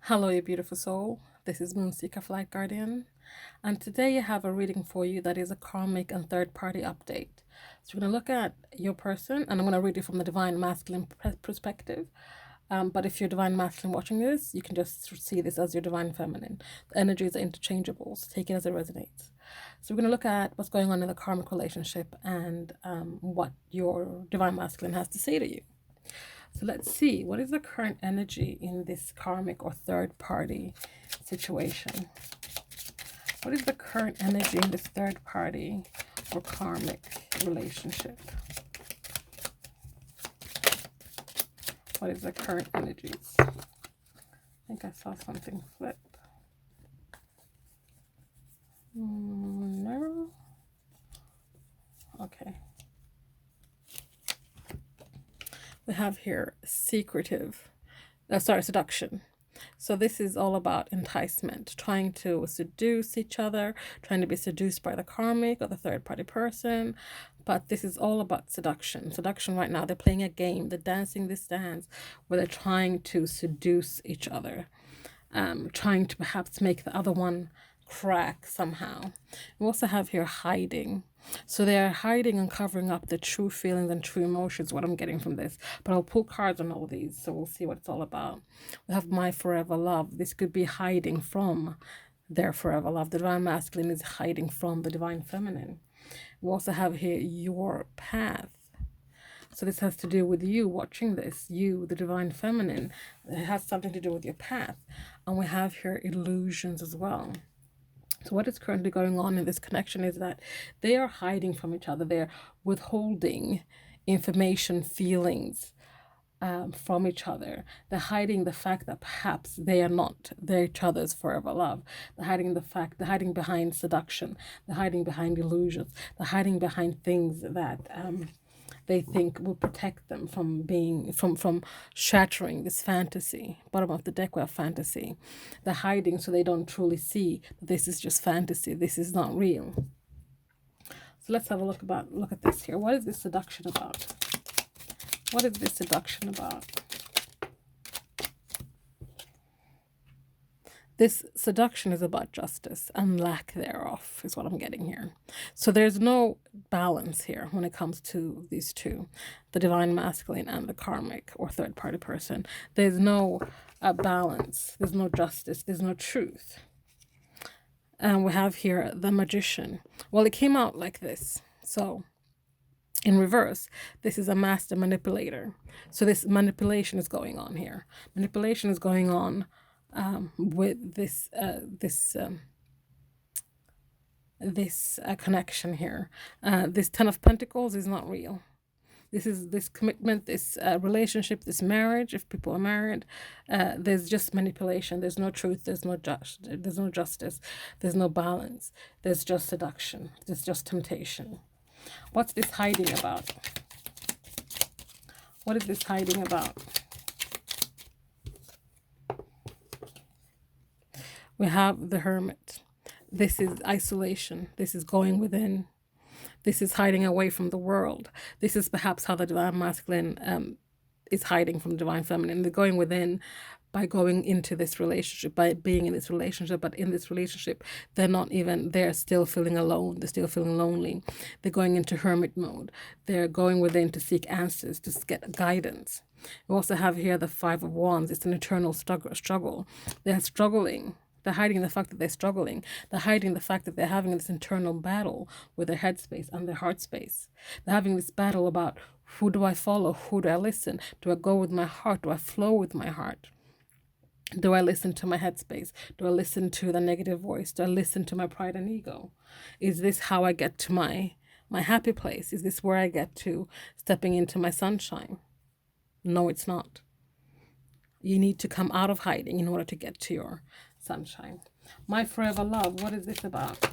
Hello, you beautiful soul. This is Moonseeker Flight Guardian, and today I have a reading for you that is a karmic and third party update. So, we're going to look at your person, and I'm going to read it from the divine masculine perspective. But if you're divine masculine watching this, you can just see this as your divine feminine. The energies are interchangeable, so take it as it resonates. So, we're going to look at what's going on in the karmic relationship and what your divine masculine has to say to you. So let's see, what is the current energy in this karmic or third party situation? What is the current energy in this third party or karmic relationship? What is the current energies? I think I saw something flip. No. Okay. We have here seduction. So this is all about enticement, trying to seduce each other, trying to be seduced by the karmic or the third party person. But this is all about seduction. Seduction right now, they're playing a game. They're dancing this dance where they're trying to seduce each other, trying to perhaps make the other one crack somehow. We also have here hiding. So they're hiding and covering up the true feelings and true emotions, what I'm getting from this. But I'll pull cards on all these, so we'll see what it's all about. We have my forever love. This could be hiding from their forever love. The divine masculine is hiding from the divine feminine. We also have here your path. So this has to do with you watching this, you, the divine feminine. It has something to do with your path. And we have here illusions as well. So what is currently going on in this connection is that they are hiding from each other. They're withholding information, feelings from each other. They're hiding the fact that perhaps they are not each other's forever love. They're hiding they're hiding behind seduction. They're hiding behind illusions. They're hiding behind things that they think will protect them from being from shattering this fantasy. Bottom of the deck, we have fantasy. They're hiding so they don't truly see that this is just fantasy. This is not real. So let's have a look at this here. What is this seduction about? What is this seduction about? This seduction is about justice and lack thereof, is what I'm getting here. So there's no balance here when it comes to these two, the divine masculine and the karmic or third party person. There's no balance. There's no justice. There's no truth. And we have here the magician. Well, it came out like this. So in reverse, this is a master manipulator. So this manipulation is going on here. Manipulation is going on with this connection here. This Ten of Pentacles is not real. This is this commitment, this relationship, this marriage. If people are married, there's just manipulation. There's no truth. There's no justice. There's no balance. There's just seduction. There's just temptation. What's this hiding about? What is this hiding about? We have the Hermit. This is isolation. This is going within. This is hiding away from the world. This is perhaps how the divine masculine is hiding from the divine feminine. They're going within by going into this relationship, by being in this relationship. But in this relationship, they're still feeling alone. They're still feeling lonely. They're going into hermit mode. They're going within to seek answers, to get guidance. We also have here the Five of Wands. It's an eternal struggle. They're struggling. They're hiding the fact that they're struggling. They're hiding the fact that they're having this internal battle with their headspace and their heart space. They're having this battle about, who do I follow? Who do I listen? Do I go with my heart? Do I flow with my heart? Do I listen to my headspace? Do I listen to the negative voice? Do I listen to my pride and ego? Is this how I get to my happy place? Is this where I get to stepping into my sunshine? No, it's not. You need to come out of hiding in order to get to your sunshine. My forever love, what is this about?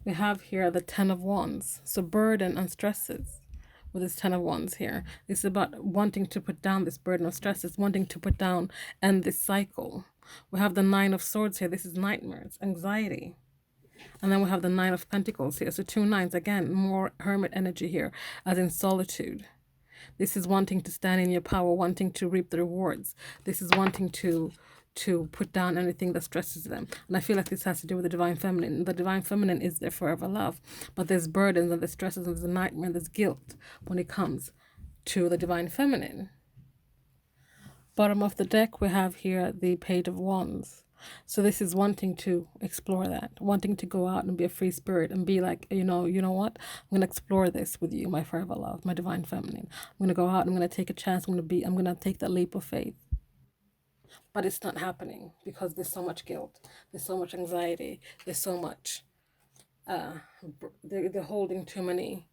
We have here the Ten of Wands. So burden and stresses with this Ten of Wands here. This is about wanting to put down this burden of stresses, wanting to put down and this cycle. We have the Nine of Swords here. This is nightmares, anxiety. And then we have the Nine of Pentacles here. So two nines, again, more hermit energy here, as in solitude. This is wanting to stand in your power, wanting to reap the rewards. This is wanting to put down anything that stresses them. And I feel like this has to do with the divine feminine. The divine feminine is their forever love, but there's burdens and there's stresses and there's a nightmare and there's guilt when it comes to the divine feminine. Bottom of the deck, we have here the Page of Wands. So this is wanting to explore that, wanting to go out and be a free spirit and be like, you know what? I'm going to explore this with you, my forever love, my divine feminine. I'm going to go out, I'm going to take a chance, I'm going to take that leap of faith. But it's not happening because there's so much guilt, there's so much anxiety, there's so much, they're holding too many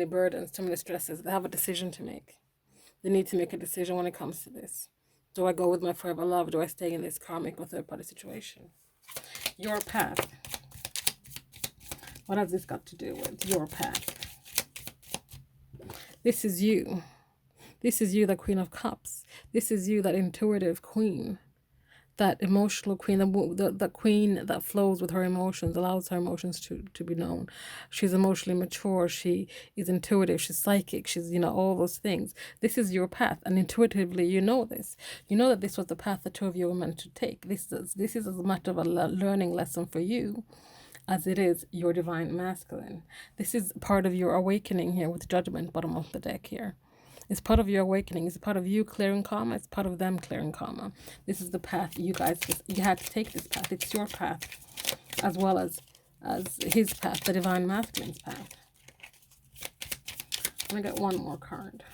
burdens, too many stresses. They have a decision to make. They need to make a decision when it comes to this. Do I go with my forever love? Do I stay in this karmic or third party situation? Your path. What has this got to do with your path? This is you. This is you, the Queen of Cups. This is you, that intuitive queen, that emotional queen, the queen that flows with her emotions, allows her emotions to be known. She's emotionally mature. She is intuitive. She's psychic. She's, all those things. This is your path. And intuitively, you know this. You know that this was the path the two of you were meant to take. This is as much of a learning lesson for you as it is your divine masculine. This is part of your awakening here with Judgment, bottom of the deck here. It's part of your awakening. It's part of you clearing karma. It's part of them clearing karma. This is the path you guys, you had to take this path. It's your path as well as his path, the divine masculine's path. Let me get one more card.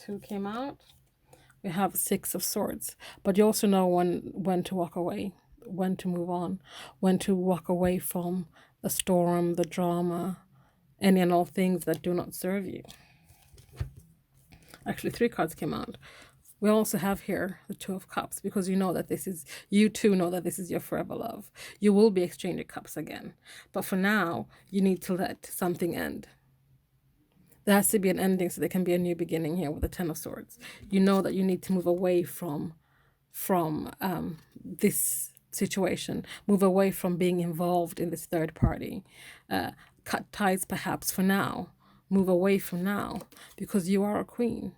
2 came out. We have 6 of Swords. But you also know when to walk away, when to move on, when to walk away from the storm, the drama, any and all things that do not serve you. Actually, 3 cards came out. We also have here the 2 of Cups, because you know that you too know that this is your forever love. You will be exchanging cups again. But for now, you need to let something end. There has to be an ending so there can be a new beginning here with the 10 of Swords. You know that you need to move away from this situation. Move away from being involved in this third party. Cut ties perhaps for now. Move away from now, because you are a queen.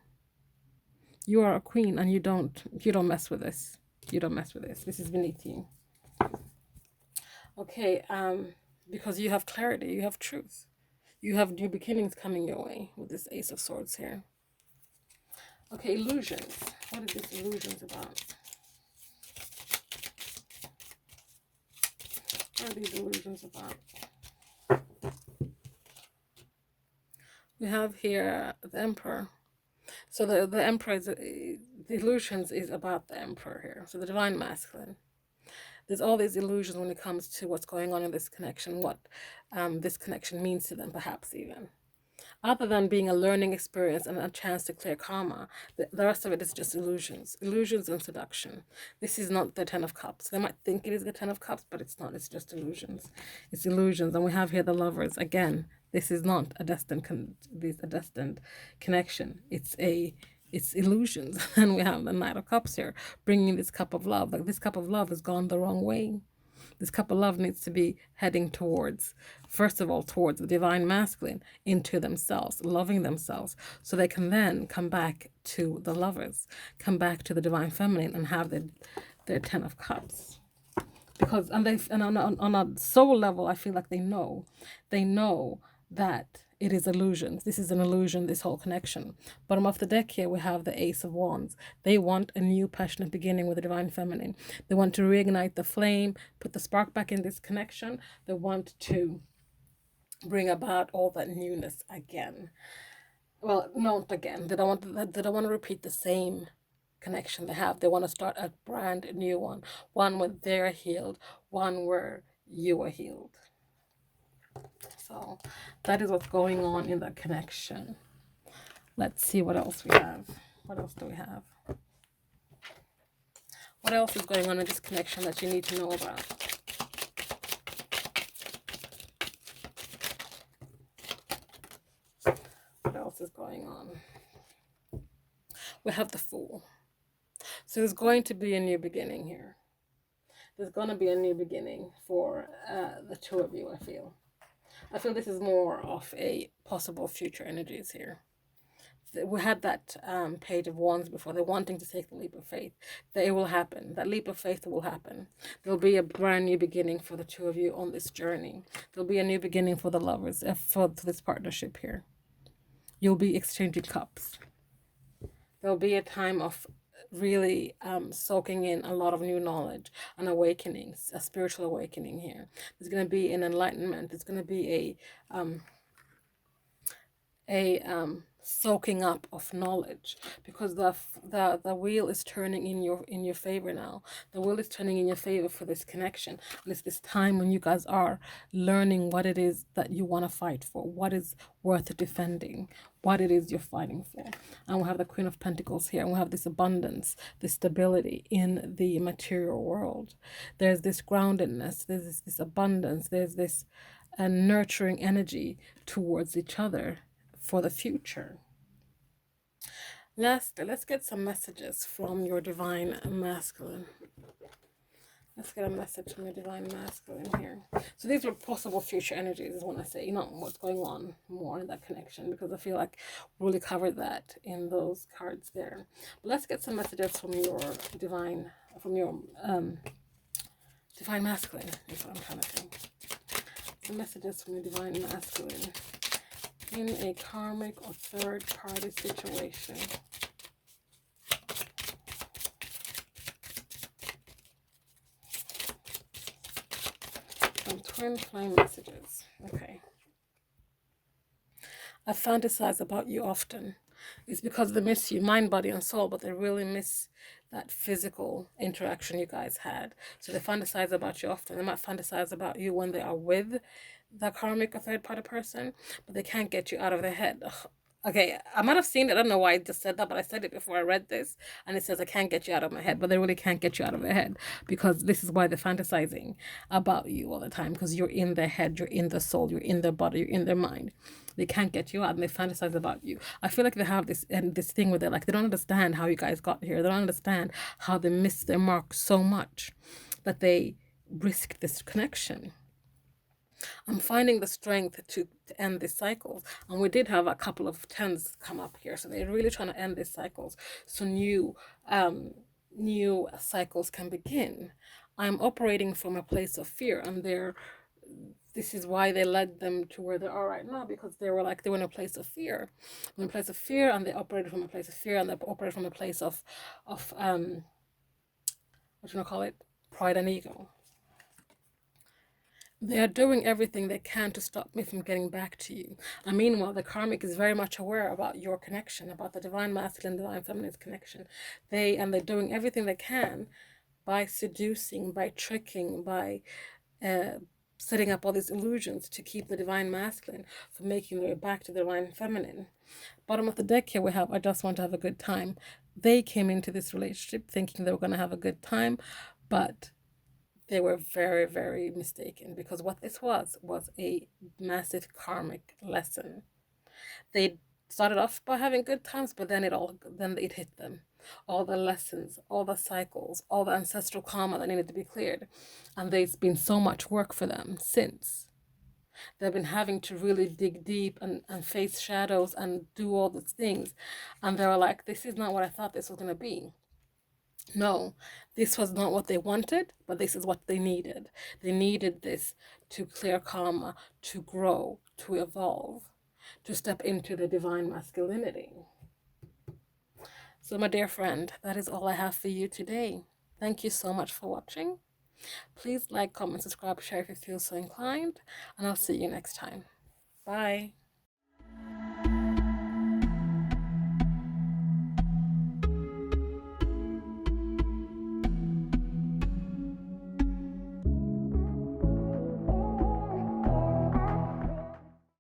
You are a queen, and you don't mess with this. You don't mess with this. This is beneath you. Okay, because you have clarity, you have truth. You have new beginnings coming your way with this Ace of Swords here. Okay, illusions. What is this illusions about? What are these illusions about? We have here the Emperor. So the Emperor is, the illusions is about the Emperor here. So the divine masculine. There's all these illusions when it comes to what's going on in this connection, what this connection means to them, perhaps even. Other than being a learning experience and a chance to clear karma, the rest of it is just illusions. Illusions and seduction. This is not the 10 of Cups. They might think it is the 10 of Cups, but it's not. It's just illusions. It's illusions. And we have here the Lovers. Again, this is not a destined connection. It's illusions. And we have the Knight of Cups here, bringing this cup of love. Like, this cup of love has gone the wrong way. This cup of love needs to be heading towards, first of all, towards the divine masculine, into themselves, loving themselves, so they can then come back to the Lovers, come back to the divine feminine, and have their 10 of Cups. Because on a soul level, I feel like they know that it is illusions. This is an illusion, this whole connection. Bottom of the deck here, we have the Ace of Wands. They want a new passionate beginning with the divine feminine. They want to reignite the flame, put the spark back in this connection. They want to bring about all that newness again. Well, not again. They don't want to repeat the same connection they have. They want to start a brand new one. One where they're healed. One where you are healed. So that is what's going on in that connection. Let's see what else we have. What else do we have? What else is going on in this connection that you need to know about? What else is going on? We have the Fool. So there's going to be a new beginning here. There's going to be a new beginning for the two of you, I feel. I feel this is more of a possible future energies here. We had that page of wands before. They're wanting to take the leap of faith. That it will happen. That leap of faith will happen. There'll be a brand new beginning for the two of you on this journey. There'll be a new beginning for the lovers, for this partnership here. You'll be exchanging cups. There'll be a time of really soaking in a lot of new knowledge, an awakening, a spiritual awakening here. There's going to be an enlightenment. There's going to be a soaking up of knowledge, because the wheel is turning in your favor now. The wheel is turning in your favor for this connection, and it's this time when you guys are learning what it is that you want to fight for, what is worth defending, what it is you're fighting for. And we'll have the Queen of Pentacles here, and we'll have this abundance, this stability in the material world. There's this groundedness, there's this abundance, there's this nurturing energy towards each other for the future. Lastly, let's get some messages from your divine masculine. Let's get a message from your divine masculine here. So these were possible future energies, is when I say, you know, what's going on more in that connection, because I feel like we really covered that in those cards there. But let's get some messages from your divine masculine, is what I'm trying to say. Some messages from your divine masculine in a karmic or third party situation. Some twin flame messages. Okay. I fantasize about you often. It's because they miss you, mind, body, and soul, but they really miss that physical interaction you guys had. So they fantasize about you often. They might fantasize about you when they are with the karmic or third party person, but they can't get you out of their head. Ugh. Okay, I might have seen it. I don't know why I just said that, but I said it before I read this, and it says I can't get you out of my head, but they really can't get you out of their head, because this is why they're fantasizing about you all the time, because you're in their head, you're in their soul, you're in their body, you're in their mind. They can't get you out, and they fantasize about you. I feel like they have this thing where they're like, they don't understand how you guys got here. They don't understand how they missed their mark so much that they risk this connection. I'm finding the strength to end these cycles. And we did have a couple of tens come up here. So they're really trying to end these cycles, so new cycles can begin. I'm operating from a place of fear, and this is why they led them to where they are right now, because they were in a place of fear. In a place of fear, and they operated from a place of fear, and they operated from a place of what you want to call it? Pride and ego. They are doing everything they can to stop me from getting back to you. And meanwhile, the karmic is very much aware about your connection, about the divine masculine, divine feminine connection. They're doing everything they can by seducing, by tricking, by setting up all these illusions to keep the divine masculine from making their way back to the divine feminine. Bottom of the deck here we have, I just want to have a good time. They came into this relationship thinking they were going to have a good time, but they were very, very mistaken, because what this was a massive karmic lesson. They started off by having good times, but then it hit them. All the lessons, all the cycles, all the ancestral karma that needed to be cleared. And there's been so much work for them since. They've been having to really dig deep and face shadows and do all these things. And they were like, this is not what I thought this was going to be. No, this was not what they wanted, but this is what they needed. They needed this to clear karma, to grow, to evolve, to step into the divine masculinity. So my dear friend, that is all I have for you today. Thank you so much for watching. Please like, comment, subscribe, share if you feel so inclined, and I'll see you next time. Bye.